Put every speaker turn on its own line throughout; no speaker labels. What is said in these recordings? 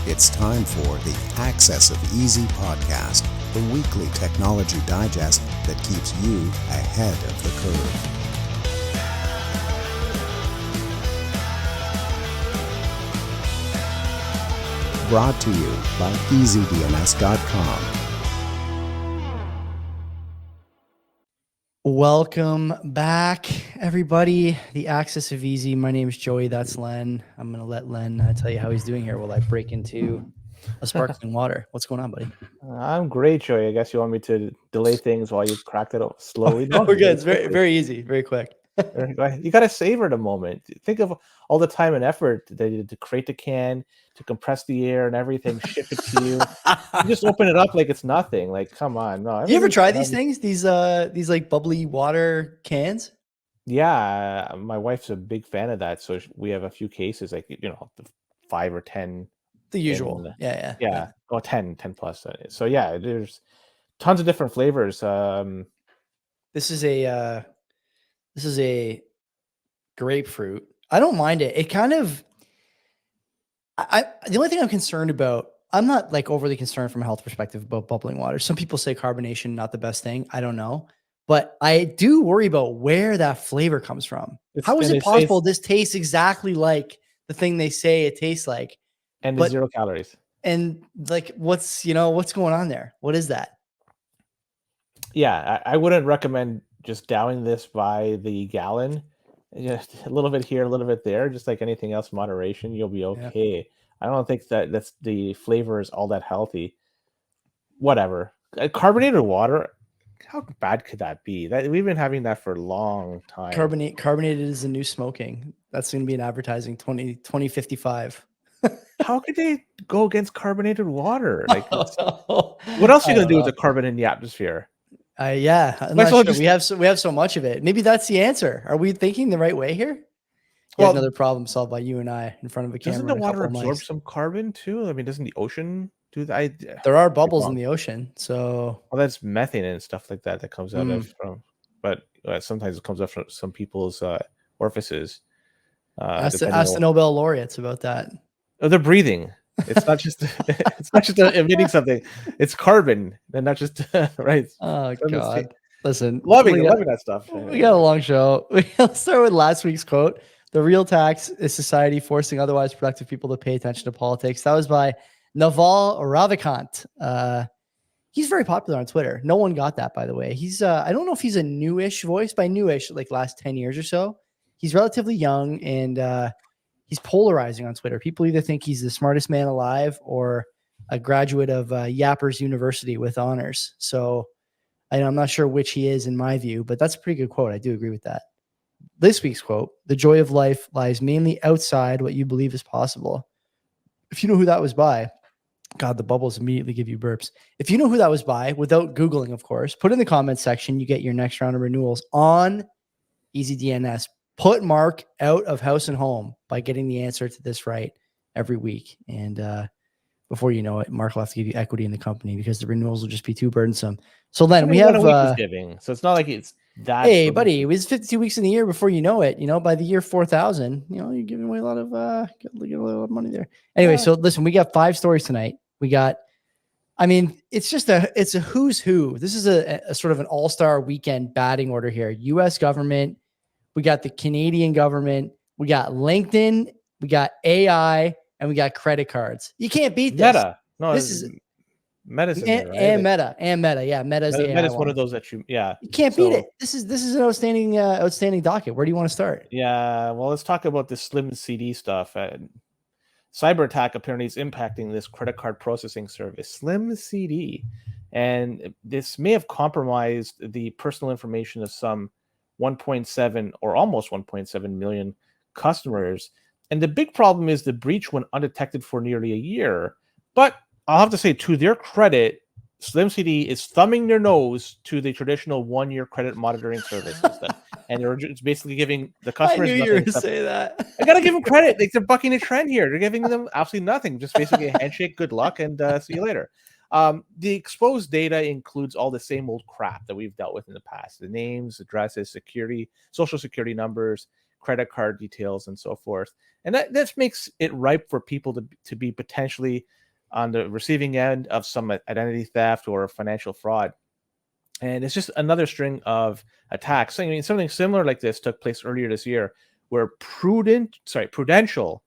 It's time for the Access of Easy podcast, the weekly technology digest that keeps you ahead of the curve. Brought to you by EasyDNS.com.
Welcome back, everybody. The Access of Easy. My name is Joey. That's Len. I'm going to let Len tell you how he's doing here while I break into a sparkling water. What's going on, buddy?
I'm great, Joey. I guess you want me to delay things while you cracked it slowly.
No, we're good. It's very easy, very quick.
You got to savor the moment. Think of all the time and effort that you did to create the can, to compress the air and everything, ship it to you. You just open it up like it's nothing. Like, come on. No.
You ever try these things? These like bubbly water cans?
Yeah, my wife's a big fan of that. So we have a few cases, like, 5 or 10.
The usual. Yeah.
Oh, 10 plus. So yeah, there's tons of different flavors.
This is a grapefruit. I don't mind it. It kind of, the only thing I'm concerned about, I'm not like overly concerned from a health perspective about bubbling water. Some people say carbonation, not the best thing. I don't know, but I do worry about where that flavor comes from. How is it possible this tastes exactly like the thing they say it tastes like?
And 0 calories.
And like, what's going on there? What is that?
Yeah, I wouldn't recommend just downing this by the gallon. Just a little bit here, a little bit there. Just like anything else, moderation, you'll be okay. Yeah. I don't think that's the flavor is all that healthy. Whatever. Carbonated water, how bad could that be? We've been having that for a long time.
Carbonated is the new smoking. That's going to be an advertising 2055.
How could they go against carbonated water? Like, what else are you gonna do with the carbon in the atmosphere?
Yeah, I'm not sure. We have so much of it. Maybe that's the answer. Are we thinking the right way here? Well, another problem solved by you and I in front of a camera.
Doesn't the water absorb some carbon too? I mean, doesn't the ocean do that?
There are bubbles in the ocean, so
that's methane and stuff like that comes out of from. But sometimes it comes up from some people's orifices.
Ask the Nobel laureates about that.
Oh, they're breathing. It's not just emitting something. It's carbon, and not just right.
Oh God! Listen,
loving that stuff.
We got a long show. Let's start with last week's quote. The real tax is society forcing otherwise productive people to pay attention to politics. That was by Naval Ravikant. He's very popular on Twitter. No one got that, by the way. He's I don't know if he's a newish voice. By newish, like last 10 years or so. He's relatively young and he's polarizing on Twitter. People either think he's the smartest man alive or a graduate of Yappers University with honors. So I'm not sure which he is in my view, but that's a pretty good quote. I do agree with that. This week's quote: the joy of life lies mainly outside what you believe is possible. If you know who that was by, God, the bubbles immediately give you burps. If you know who that was by, without Googling, of course, put in the comments section. You get your next round of renewals on EasyDNS. Put Mark out of house and home by getting the answer to this right every week. And before you know it, Mark will have to give you equity in the company because the renewals will just be too burdensome. So then we have
giving. So it's not like it's that.
Hey, buddy, it was 52 weeks in the year before you know it. By the year 4000, you're giving away a lot of money there. Anyway, So listen, we got 5 stories tonight. We got, it's a who's who. This is a sort of an all-star weekend batting order here. U.S. government. We got the Canadian government, we got LinkedIn, we got AI, and we got credit cards. You can't beat this.
Meta. No,
this is
Meta's
and,
right?
and Meta. Yeah, Meta's the AI
Meta's one of those that you
can't beat it. This is an outstanding docket. Where do you want to start?
Yeah, well, let's talk about the Slim CD stuff. Cyber attack apparently is impacting this credit card processing service, Slim CD, and this may have compromised the personal information of some 1.7 or almost 1.7 million customers. And the big problem is the breach went undetected for nearly a year. But I'll have to say, to their credit, Slim CD is thumbing their nose to the traditional 1-year credit monitoring service system. And it's basically giving the customers
I knew you were going to say that.
I got to give them credit. They're bucking a trend here. They're giving them absolutely nothing. Just basically a handshake, good luck, and see you later. The exposed data includes all the same old crap that we've dealt with in the past: the names, addresses, social security numbers, credit card details and so forth. And that makes it ripe for people to be potentially on the receiving end of some identity theft or financial fraud. And it's just another string of attacks. I mean, something similar like this took place earlier this year, where Prudential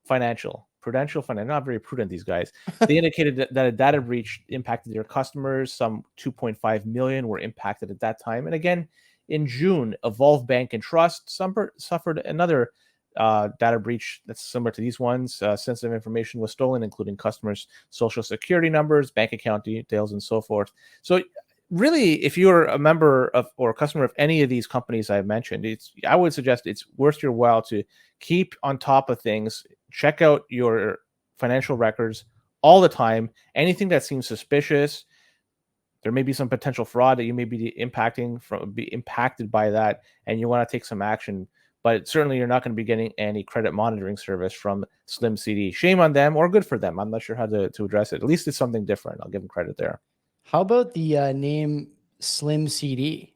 Financial, not very prudent, these guys. They indicated that a data breach impacted their customers. Some 2.5 million were impacted at that time. And again, in June, Evolve Bank and Trust suffered another data breach that's similar to these ones. Sensitive information was stolen, including customers' social security numbers, bank account details, and so forth. So really, if you're a member of or a customer of any of these companies I've mentioned, I would suggest it's worth your while to keep on top of things. Check out your financial records all the time. Anything that seems suspicious, there may be some potential fraud that you may be impacted by that, and you want to take some action. But certainly, you're not going to be getting any credit monitoring service from Slim CD. Shame on them, or good for them. I'm not sure how to address it. At least it's something different. I'll give them credit there.
How about the name Slim CD?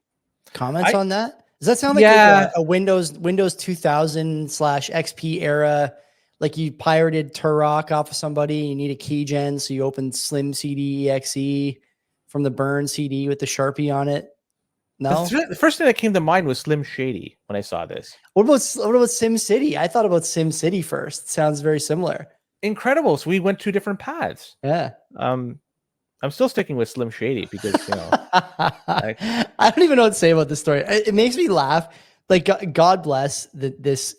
Comments on that? Does that sound like a Windows 2000/XP era? Like you pirated Turok off of somebody, you need a keygen, so you open Slim CD EXE from the burn CD with the Sharpie on it. No,
the first thing that came to mind was Slim Shady when I saw this.
What about SimCity? I thought about SimCity first. It sounds very similar.
Incredible. So we went two different paths.
Yeah.
I'm still sticking with Slim Shady because
I don't even know what to say about this story. It makes me laugh. Like God bless this,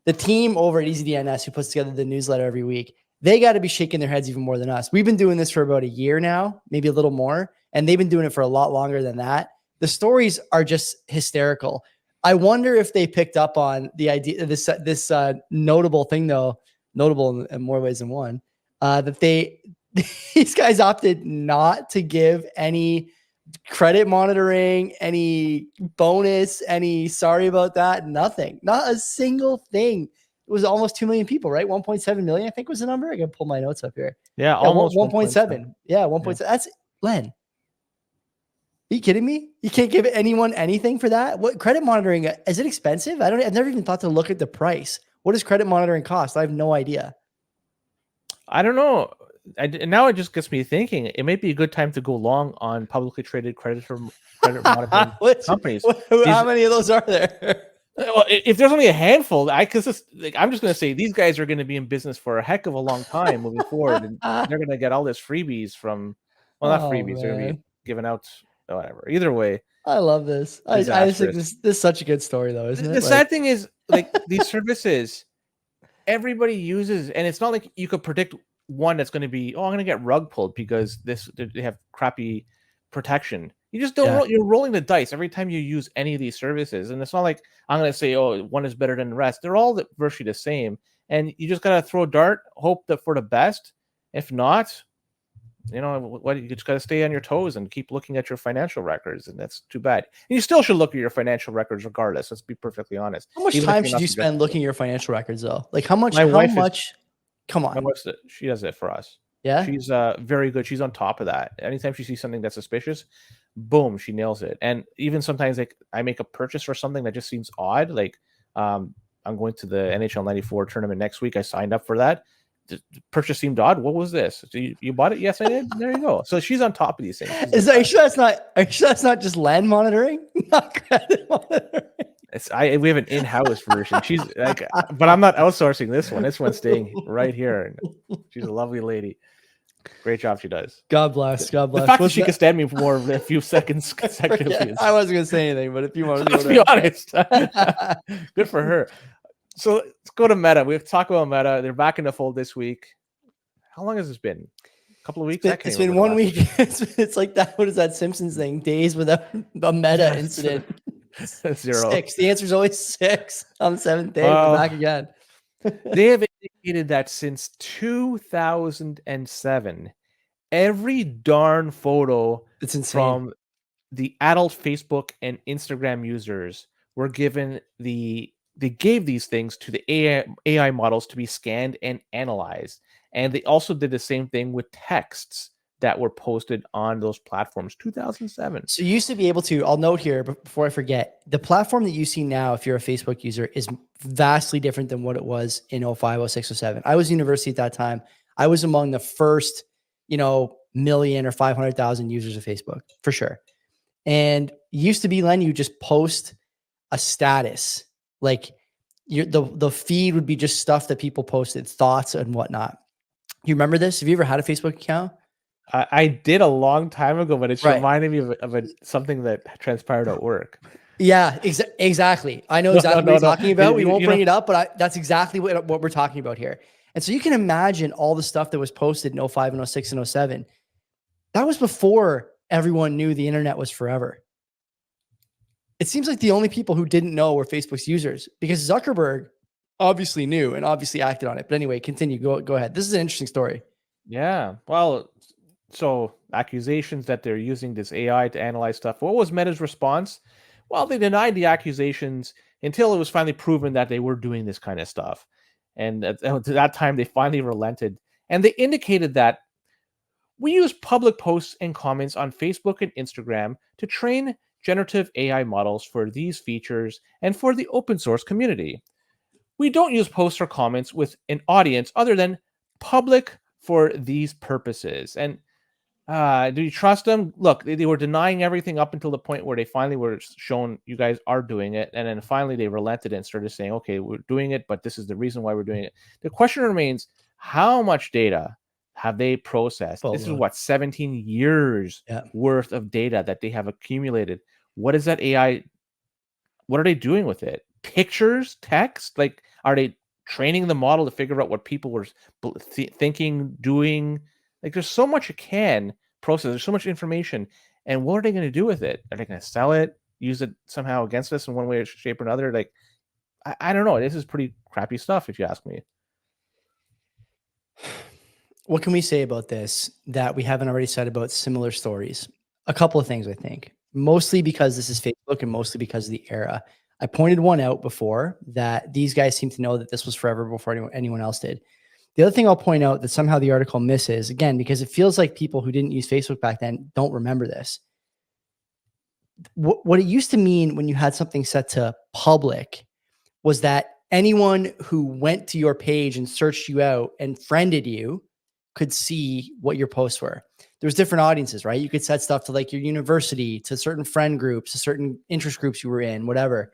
the team over at EasyDNS who puts together the newsletter every week. They got to be shaking their heads even more than us. We've been doing this for about a year now, maybe a little more, and they've been doing it for a lot longer than that. The stories are just hysterical. I wonder if they picked up on the idea, this notable thing, though, notable in more ways than one, that these guys opted not to give any credit monitoring, any bonus, any sorry about that, nothing, not a single thing. It was almost 2 million people, right? 1.7 million, I think was the number. I can pull my notes up here.
Yeah, almost
1.7. Yeah, 1.7. Yeah. That's Len. Are you kidding me? You can't give anyone anything for that? What credit monitoring, is it expensive? I've never even thought to look at the price. What does credit monitoring cost? I have no idea.
I don't know. Now it just gets me thinking. It may be a good time to go long on publicly traded credit monitoring companies.
How many of those are there?
Well, if there's only a handful, I'm just going to say these guys are going to be in business for a heck of a long time moving forward, and they're going to get all this freebies from, not freebies. They're going to be given out, whatever. Either way,
I love this. I just think this is such a good story, though, isn't it?
The sad thing is, these services, everybody uses, and it's not like you could predict one that's going to be, I'm going to get rug pulled because they have crappy protection. You just don't you're rolling the dice every time you use any of these services. And it's not like I'm going to say, one is better than the rest. They're all virtually the same. And you just got to throw a dart, hope that for the best. If not, you just got to stay on your toes and keep looking at your financial records. And that's too bad. And you still should look at your financial records regardless. Let's be perfectly honest.
How much time should you spend looking at your financial records, though? Like how much? Come on.
My wife, she does it for us.
Yeah.
She's very good. She's on top of that. Anytime she sees something that's suspicious, boom, she nails it. And even sometimes I make a purchase for something that just seems odd. I'm going to the NHL 94 tournament next week. I signed up for that. The purchase seemed odd. What was this? You bought it? Yes, I did. There you go. So she's on top of these things.
Are you sure that's not just land monitoring? Not credit monitoring.
We have an in-house version. She's but I'm not outsourcing this one. This one's staying right here. She's a lovely lady. Great job she does.
God bless. God bless.
The fact that she can stand me for more than a few seconds consecutively.
I wasn't going to say anything, but if you want to
let's be honest. Good for her. So let's go to Meta. We've talked about Meta. They're back in the fold this week. How long has this been? A couple of weeks?
It's been 1 week. It's like that. What is that Simpsons thing? Days without a Meta incident.
0.
6. The answer is always 6 on the 7th day. We're back again.
They have indicated that since 2007, every darn photo from the adult Facebook and Instagram users were given they gave these things to the AI models to be scanned and analyzed. And they also did the same thing with texts that were posted on those platforms. 2007.
So you used to be able to, I'll note here before I forget, the platform that you see now, if you're a Facebook user, is vastly different than what it was in 05, 06, 07. I was in university at that time. I was among the first, million or 500,000 users of Facebook for sure. And it used to be, Len, you just post a status, like the feed would be just stuff that people posted, thoughts and whatnot. You remember this? Have you ever had a Facebook account?
I did a long time ago, but it's
Right.
reminding me of something that transpired at work.
Yeah, exactly. I know exactly what you're talking about. We won't bring it up, but that's exactly what we're talking about here. And so you can imagine all the stuff that was posted in 05 and 06 and 07. That was before everyone knew the internet was forever. It seems like the only people who didn't know were Facebook's users, because Zuckerberg obviously knew and obviously acted on it. But anyway, continue. Go ahead. This is an interesting story.
Yeah. Well, so accusations that they're using this AI to analyze stuff. What was Meta's response? Well, they denied the accusations until it was finally proven that they were doing this kind of stuff. And at that time, they finally relented. And they indicated that we use public posts and comments on Facebook and Instagram to train generative AI models for these features and for the open source community. We don't use posts or comments with an audience other than public for these purposes. And do you trust them? Look, they were denying everything up until the point where they finally were shown you guys are doing it. And then finally they relented and started saying, okay, we're doing it, but this is the reason why we're doing it. The question remains, how much data have they processed? This is what, 17 years worth of data that they have accumulated. What is that AI? What are they doing with it? Pictures, text? Like, are they training the model to figure out what people were thinking, doing? Like, there's so much it can process. There's so much information. And what are they going to do with it? Are they going to sell it, use it somehow against us in one way, shape, or another? Like, I don't know. This is pretty crappy stuff, if you ask me.
What can we say about this that we haven't already said about similar stories? A couple of things, I think. Mostly because this is Facebook and mostly because of the era. I pointed one out before that these guys seem to know that this was forever before anyone else did. The other thing I'll point out that somehow the article misses, again, because it feels like people who didn't use Facebook back then don't remember this. What it used to mean when you had something set to public was that anyone who went to your page and searched you out and friended you could see what your posts were. There was different audiences, right? You could set stuff to like your university, to certain friend groups, to certain interest groups you were in, whatever.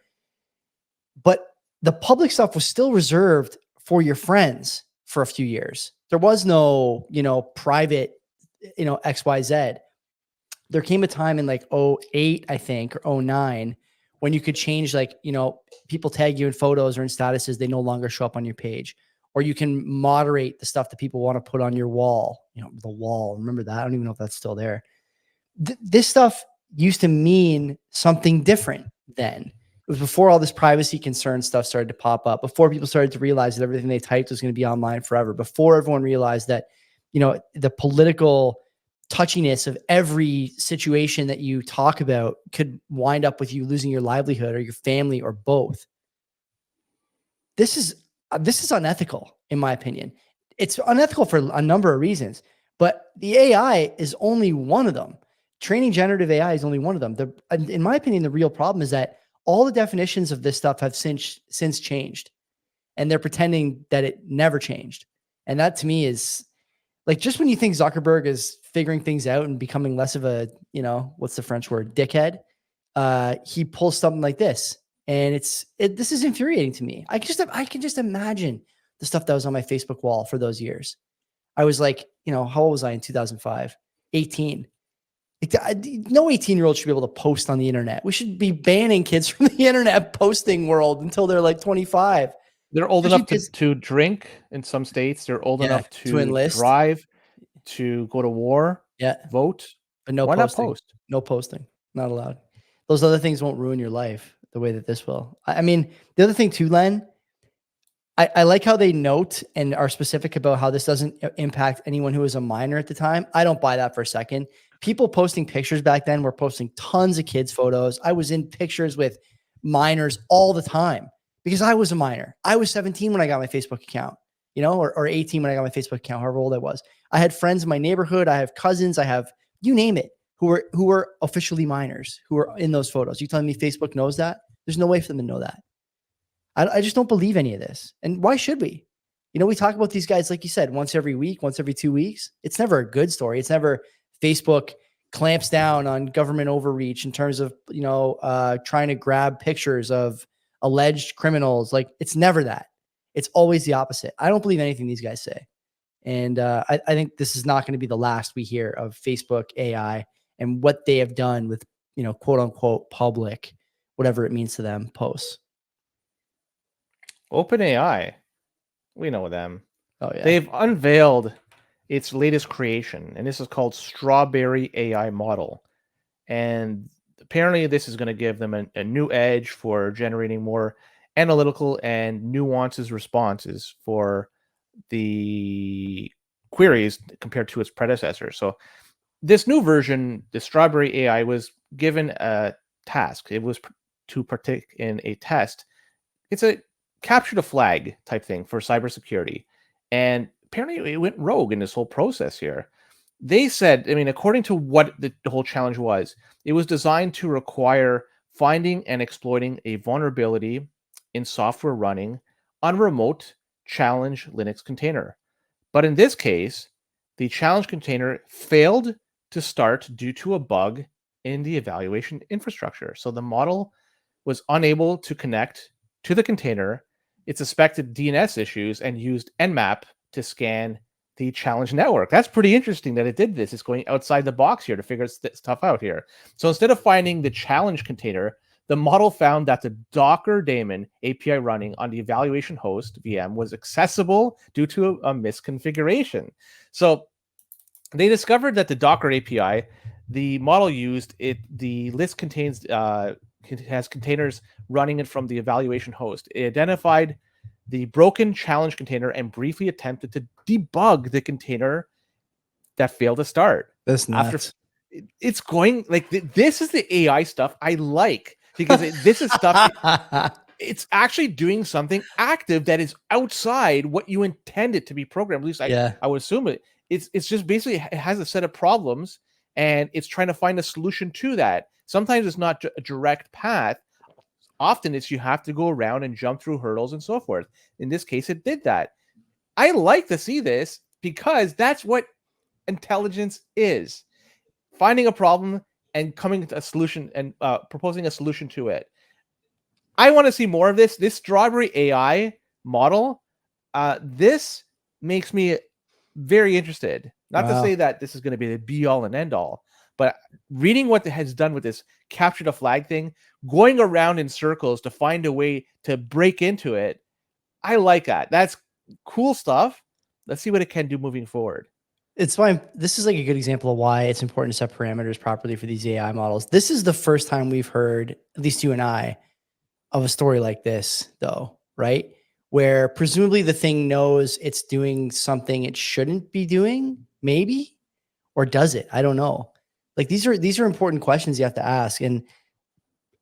But the public stuff was still reserved for your friends for a few years. There was no, private, XYZ. There came a time in like 08, I think, or 09, when you could change, like, people tag you in photos or in statuses, they no longer show up on your page. Or you can moderate the stuff that people want to put on your wall, the wall. Remember that? I don't even know if that's still there. This stuff used to mean something different then. It was before all this privacy concern stuff started to pop up, before people started to realize that everything they typed was going to be online forever, before everyone realized that, the political touchiness of every situation that you talk about could wind up with you losing your livelihood or your family or both. This is unethical, in my opinion. It's unethical for a number of reasons, but the AI is only one of them. Training generative AI is only one of them. In my opinion, the real problem is that all the definitions of this stuff have since changed, and they're pretending that it never changed. And that to me is like, just when you think Zuckerberg is figuring things out and becoming less of a, what's the French word, dickhead, he pulls something like this. And this is infuriating to me. I can just imagine the stuff that was on my Facebook wall for those years. I was like, how old was I in 2005? 18. No 18-year-old should be able to post on the internet. We should be banning kids from the internet posting world until they're like 25.
They're old enough to drink in some states. They're old enough to
enlist,
drive, to go to war, vote.
But no
Why
posting.
not post?
No posting. Not allowed. Those other things won't ruin your life the way that this will. I mean, the other thing too, Len, I like how they note and are specific about how this doesn't impact anyone who was a minor at the time. I don't buy that for a second. People posting pictures back then were posting tons of kids' photos. I was in pictures with minors all the time because I was a minor. I was 17 when I got my Facebook account. or 18 when I got my Facebook account, however old I was. I had friends in my neighborhood. I have cousins. I have, you name it, who were officially minors who were in those photos. You telling me Facebook knows that? There's no way for them to know that. I just don't believe any of this. And why should we? We talk about these guys, like you said, once every week, once every 2 weeks. It's never a good story. It's never Facebook clamps down on government overreach in terms of, trying to grab pictures of alleged criminals. Like, it's never that. It's always the opposite. I don't believe anything these guys say. And I think this is not going to be the last we hear of Facebook AI and what they have done with, quote unquote, public, whatever it means to them, posts.
OpenAI, we know them.
Oh, yeah.
They've unveiled its latest creation, and this is called Strawberry AI model. And apparently this is going to give them a new edge for generating more analytical and nuances responses for the queries compared to its predecessor. So this new version, the Strawberry AI, was given a task. It was to partake in a test. It's a capture the flag type thing for cybersecurity. And apparently it went rogue in this whole process here. They said, according to what the whole challenge was, it was designed to require finding and exploiting a vulnerability in software running on remote challenge Linux container. But in this case, the challenge container failed to start due to a bug in the evaluation infrastructure. So the model was unable to connect to the container. It suspected DNS issues and used Nmap to scan the challenge network. That's pretty interesting that it did this. It's going outside the box here to figure stuff out here. So instead of finding the challenge container, the model found that the Docker daemon API running on the evaluation host VM was accessible due to a misconfiguration. So they discovered that the Docker API, the model used, the list contains has containers running it from the evaluation host. It identified the broken challenge container and briefly attempted to debug the container that failed to start.
That's nuts.
It's going like this is the AI stuff I like, because this is stuff. It's actually doing something active that is outside what you intended to be programmed. At least I would assume it. It's just basically it has a set of problems and it's trying to find a solution to that. Sometimes it's not a direct path. Often it's you have to go around and jump through hurdles and so forth. In this case, it did that. I like to see this because that's what intelligence is. Finding a problem and coming to a solution and proposing a solution to it. I want to see more of this. This Strawberry AI model, this makes me very interested. Not to say that this is going to be the be all and end all, but reading what it has done with this capture the flag thing, going around in circles to find a way to break into it, I like that. That's cool stuff. Let's see what it can do moving forward.
It's fine. This is like a good example of why it's important to set parameters properly for these AI models. This is the first time we've heard, at least you and I, of a story like this, though, right? Where presumably the thing knows it's doing something it shouldn't be doing, maybe, or does it? I don't know. Like these are important questions you have to ask, and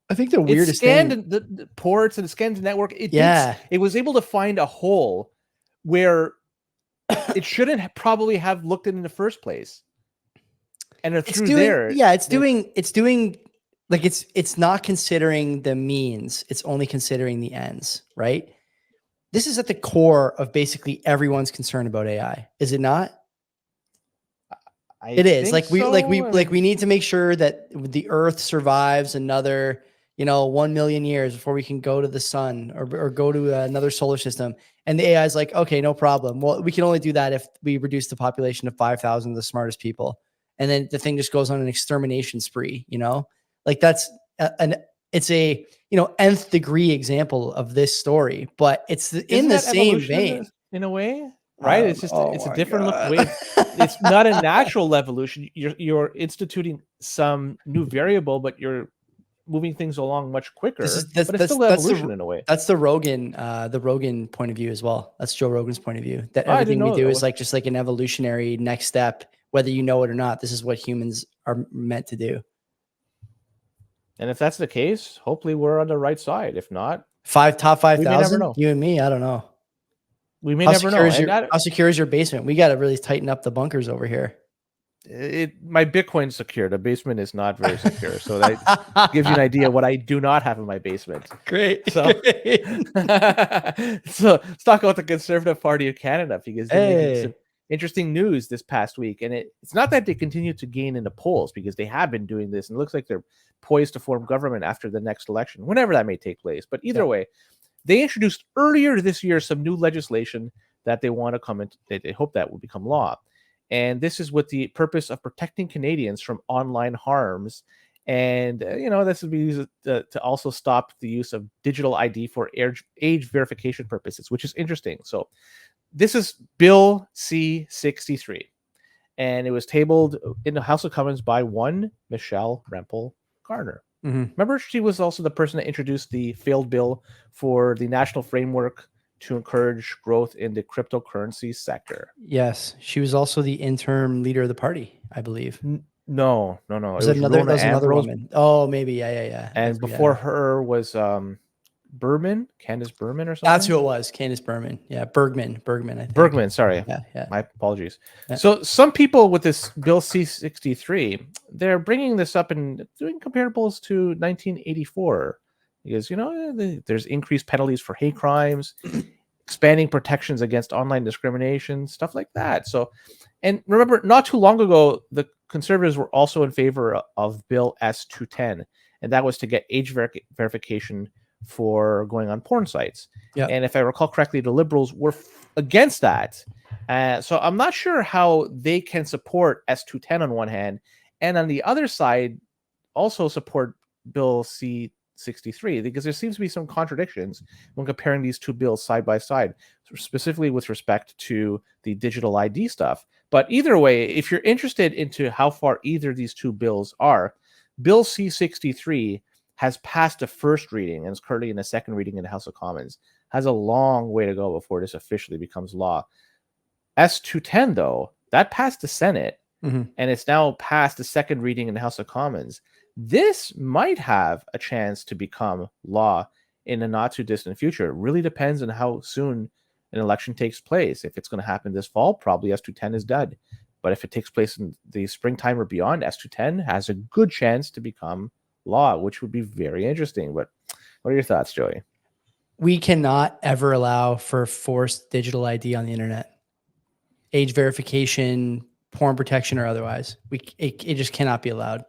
I think the weirdest
thing, the ports and it scanned the network. It was able to find a hole where it shouldn't probably have looked in the first place, and it's not considering the means; it's only considering the ends, right? This is at the core of basically everyone's concern about AI, is it not? It is. We need to make sure that the Earth survives another, 1 million years before we can go to the sun or go to another solar system. And the AI is like, okay, no problem. Well, we can only do that if we reduce the population to 5,000 of the smartest people. And then the thing just goes on an extermination spree, like that's it's a, nth degree example of this story, but it's in the same vein in a way. Right, it's just it's a different way. It's not a natural evolution. You're instituting some new variable, but you're moving things along much quicker. But it's still evolution in a way.
That's the Rogan point of view as well. That's Joe Rogan's point of view. That everything we do is just like an evolutionary next step, whether you know it or not. This is what humans are meant to do. And
if that's the case, hopefully we're on the right side. If not,
top 5,000. You and me, I don't know.
We may never know.
How secure is your basement? We got to really tighten up the bunkers over here.
My Bitcoin's secure. The basement is not very secure. So that gives you an idea what I do not have in my basement.
Great.
So, so let's talk about the Conservative Party of Canada, because they're making some interesting news this past week. And it's not that they continue to gain in the polls, because they have been doing this, and it looks like they're poised to form government after the next election, whenever that may take place. But either way, they introduced earlier this year some new legislation that they want to come in. They hope that will become law. And this is with the purpose of protecting Canadians from online harms. And, this would be used to also stop the use of digital ID for age verification purposes, which is interesting. So this is Bill C-63. And it was tabled in the House of Commons by one Michelle Rempel Garner.
Mm-hmm.
Remember, she was also the person that introduced the failed bill for the national framework to encourage growth in the cryptocurrency sector.
Yes, she was also the interim leader of the party, I believe.
No.
Was another woman? Oh, maybe. Yeah.
And before her was Candace Berman or something.
That's who it was. Candace Berman. Yeah, Bergman. I think.
Bergman. Sorry.
Yeah.
My apologies.
Yeah.
So some people with this Bill C-63, they're bringing this up and doing comparables to 1984. Because, there's increased penalties for hate crimes, expanding protections against online discrimination, stuff like that. So, and remember, not too long ago, the Conservatives were also in favor of Bill S-210, and that was to get age verification for going on porn sites.
Yeah.
And if I recall correctly, the Liberals were against that. So I'm not sure how they can support S-210 on one hand, and on the other side, also support Bill C-63, because there seems to be some contradictions when comparing these two bills side by side, specifically with respect to the digital ID stuff. But either way, if you're interested into how far either of these two bills are, Bill C-63 has passed a first reading and is currently in a second reading in the House of Commons. Has a long way to go before this officially becomes law. S-210, though, that passed the Senate, and it's now passed the second reading in the House of Commons. This might have a chance to become law in the not too distant future. It really depends on how soon an election takes place. If it's going to happen this fall, probably S-210 is dead. But if it takes place in the springtime or beyond, S-210 has a good chance to become law, which would be very interesting. But what are your thoughts, Joey?
We cannot ever allow for forced digital ID on the internet. Age verification, porn protection, or otherwise. It just cannot be allowed.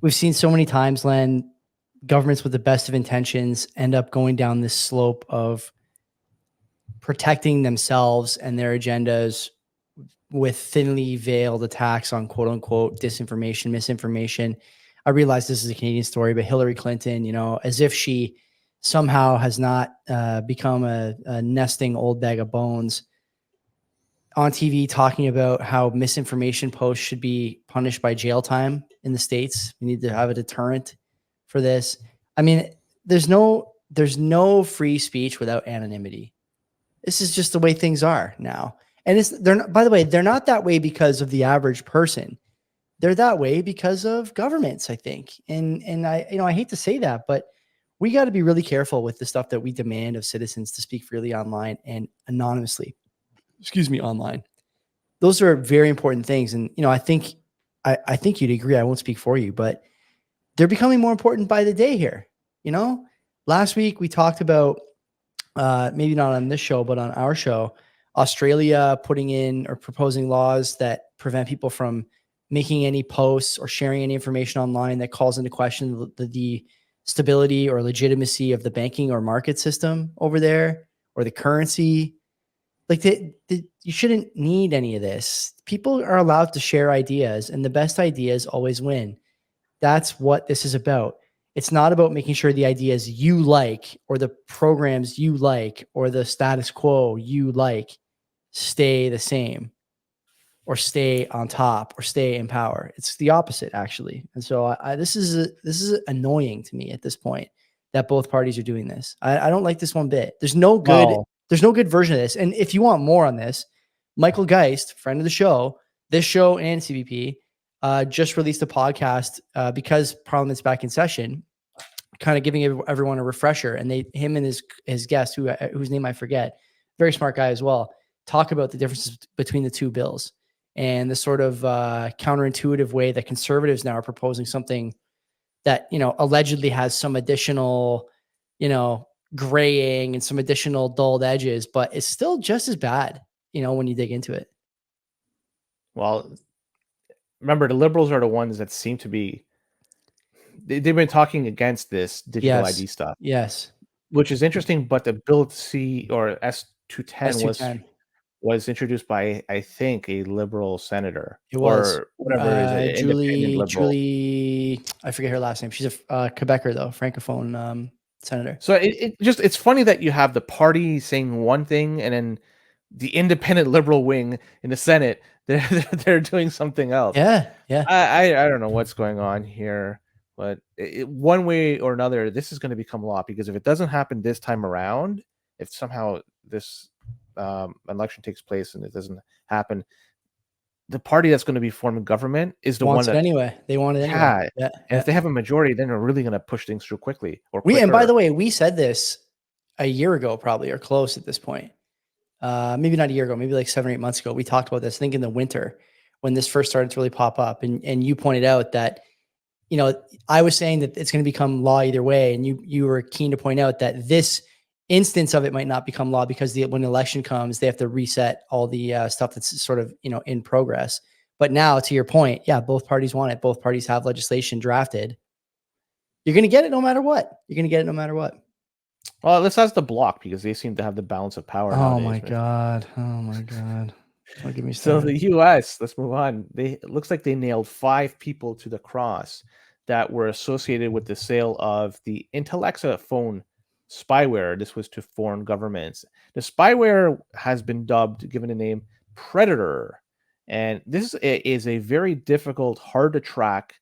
We've seen so many times, Len, governments with the best of intentions end up going down this slope of protecting themselves and their agendas with thinly veiled attacks on quote unquote disinformation, misinformation. I realize this is a Canadian story, but Hillary Clinton, as if she somehow has not become a nesting old bag of bones, on TV talking about how misinformation posts should be punished by jail time in the States. We need to have a deterrent for this. I mean, there's no free speech without anonymity. This is just the way things are now. And by the way, they're not that way because of the average person. They're that way because of governments, I think. And I hate to say that, but we got to be really careful with the stuff that we demand of citizens to speak freely online and anonymously. Online. Those are very important things. And, I think you'd agree. I won't speak for you, but they're becoming more important by the day here. Last week we talked about, maybe not on this show, but on our show, Australia putting in or proposing laws that prevent people from making any posts or sharing any information online that calls into question the stability or legitimacy of the banking or market system over there, or the currency. Like you shouldn't need any of this. People are allowed to share ideas, and the best ideas always win. That's what this is about. It's not about making sure the ideas you like, or the programs you like, or the status quo you like stay the same, or stay on top, or stay in power. It's the opposite, actually. And so this is annoying to me at this point that both parties are doing this. I don't like this one bit. There's no good version of this. And if you want more on this, Michael Geist, friend of the show, this show and CBP, just released a podcast because Parliament's back in session, kind of giving everyone a refresher. And him and his guest, whose name I forget, very smart guy as well, talk about the differences between the two bills and the sort of counterintuitive way that conservatives now are proposing something that, allegedly has some additional, graying and some additional dulled edges, but it's still just as bad, when you dig into it.
Well, remember, the liberals are the ones that seem to be, they've been talking against this digital
Yes.
ID stuff,
Yes.
which is interesting. But the Bill C or S210
S210.
was introduced by, I think, a liberal senator
It was
or whatever it is, an independent liberal.
Julie, I forget her last name. She's a Quebecer though, Francophone senator.
So it's funny that you have the party saying one thing and then the independent liberal wing in the Senate, they're doing something else.
Yeah. Yeah.
I don't know what's going on here, but one way or another, this is going to become law, because if it doesn't happen this time around, if somehow this election takes place and it doesn't happen, the party that's going to be forming government is the
Wants
one
it
that,
anyway. They want it anyway.
yeah.
Yeah.
And if they have a majority, then they're really going to push things through quickly.
And by the way, we said this a year ago, probably, or close at this point. Maybe not a year ago, maybe like 7 or 8 months ago. We talked about this, I think in the winter when this first started to really pop up. And you pointed out that, I was saying that it's going to become law either way. And you were keen to point out that this instance of it might not become law because when the election comes, they have to reset all the stuff that's sort of, in progress. But now, to your point, yeah, both parties want it. Both parties have legislation drafted. You're going to get it no matter what. You're going to get it no matter what.
Well, let's ask the Bloc, because they seem to have the balance of power nowadays.
Oh my god! Don't get me
So
started.
the U.S., let's move on. It looks like they nailed 5 people to the cross that were associated with the sale of the Intellexa phone spyware. This was to foreign governments. The spyware has been given the name Predator, and this is a very difficult, hard to track,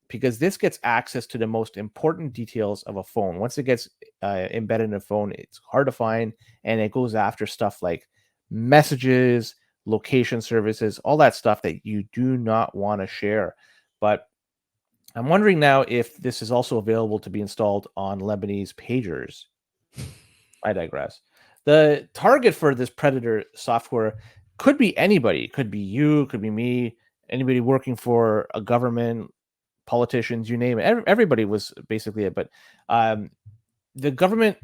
because this gets access to the most important details of a phone. Once it gets embedded in a phone, it's hard to find, and it goes after stuff like messages, location services, all that stuff that you do not want to share. But I'm wondering now if this is also available to be installed on Lebanese pagers. I digress. The target for this Predator software could be anybody. Could be you, could be me, anybody working for a government, politicians, you name it. Everybody was basically it. But the government,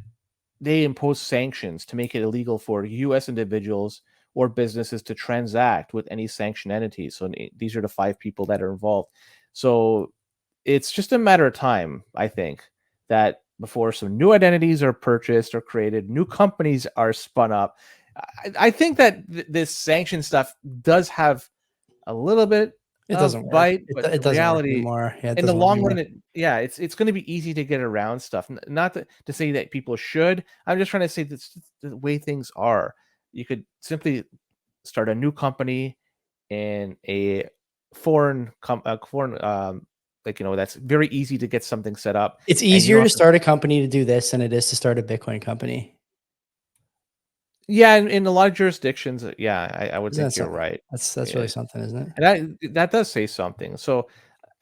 they impose sanctions to make it illegal for U.S. individuals or businesses to transact with any sanctioned entities. So these are the 5 people that are involved. So it's just a matter of time, I think, that before some new identities are purchased or created, new companies are spun up. I think that this sanction stuff does have a little bit
It doesn't work.
bite, but
It
the
doesn't
reality,
work anymore. Yeah,
in the long run, it's going to be easy to get around stuff. Not to say that people should. I'm just trying to say that's the way things are. You could simply start a new company in a foreign that's very easy to get something set up.
It's easier to start a company to do this than it is to start a Bitcoin company.
Yeah, in a lot of jurisdictions, I would think you're right.
That's really something, isn't it?
And that does say something. So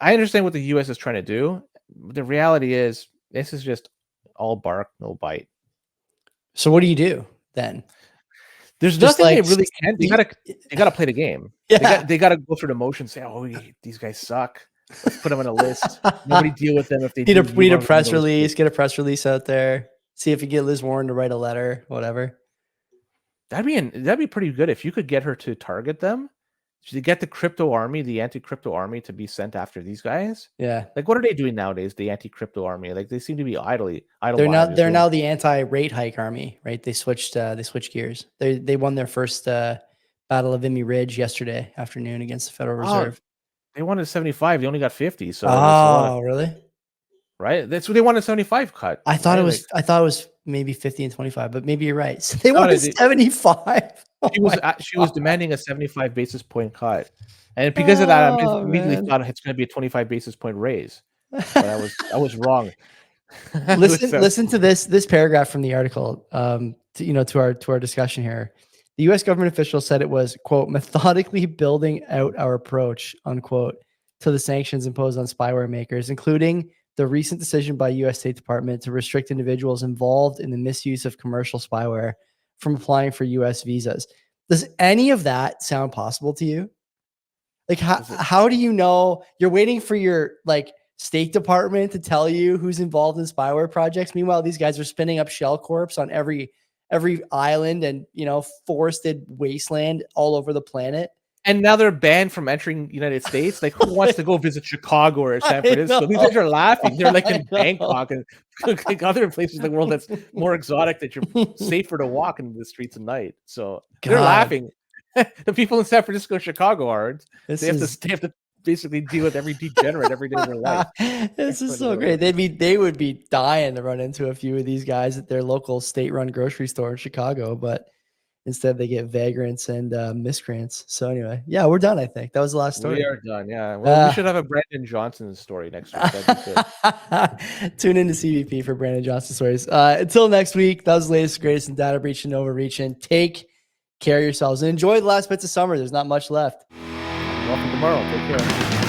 I understand what the U.S. is trying to do. The reality is, this is just all bark, no bite.
So what do you do then?
There's nothing they really can. They gotta play the game.
Yeah.
They gotta go through the motions. Say, oh, these guys suck. Let's put them on a list. Nobody deal with them if they
need a press release. Get a press release out there. See if you get Liz Warren to write a letter. Whatever.
That'd be pretty good if you could get her to target them. To get the crypto army, the anti-crypto army, to be sent after these guys.
Yeah.
Like, what are they doing nowadays? The anti-crypto army, like, they seem to be idle.
They're now the anti-rate hike army, right? They switched gears. They won their first battle of Vimy Ridge yesterday afternoon against the Federal Reserve.
They wanted 75. They only got 50. So
really?
Right? That's what they wanted, 75 cut.
I thought it was maybe 50 and 25, but maybe you're right. So they wanted 75.
She was demanding a 75 basis point cut, and because of that, I immediately thought it's going to be a 25 basis point raise. But I was wrong.
Listen to this paragraph from the article. To our discussion here. The U.S. government official said it was, quote, methodically building out our approach, unquote, to the sanctions imposed on spyware makers, including the recent decision by U.S. State Department to restrict individuals involved in the misuse of commercial spyware from applying for US visas. Does any of that sound possible to you? Like, how do you know? You're waiting for your like State Department to tell you who's involved in spyware projects. Meanwhile, these guys are spinning up shell corps on every island and, you know, forested wasteland all over the planet.
And now they're banned from entering the United States. Like, who wants to go visit Chicago or San Francisco? These guys are laughing. They're like in Bangkok and like other places in the world that's more exotic, that you're safer to walk in the streets at night. So they're laughing. The people in San Francisco and Chicago aren't. They have to basically deal with every degenerate every day of their life.
This is so great. They would be dying to run into a few of these guys at their local state-run grocery store in Chicago, but instead they get vagrants and miscreants. So anyway, yeah, we're done. I think that was the last story.
We are done. Yeah. Well, we should have a Brandon Johnson story next week.
Tune into CVP for Brandon Johnson stories. Until next week, that was the latest, greatest in data breach and overreaching. Take care of yourselves and enjoy the last bits of summer. There's not much left.
Welcome tomorrow. Take care.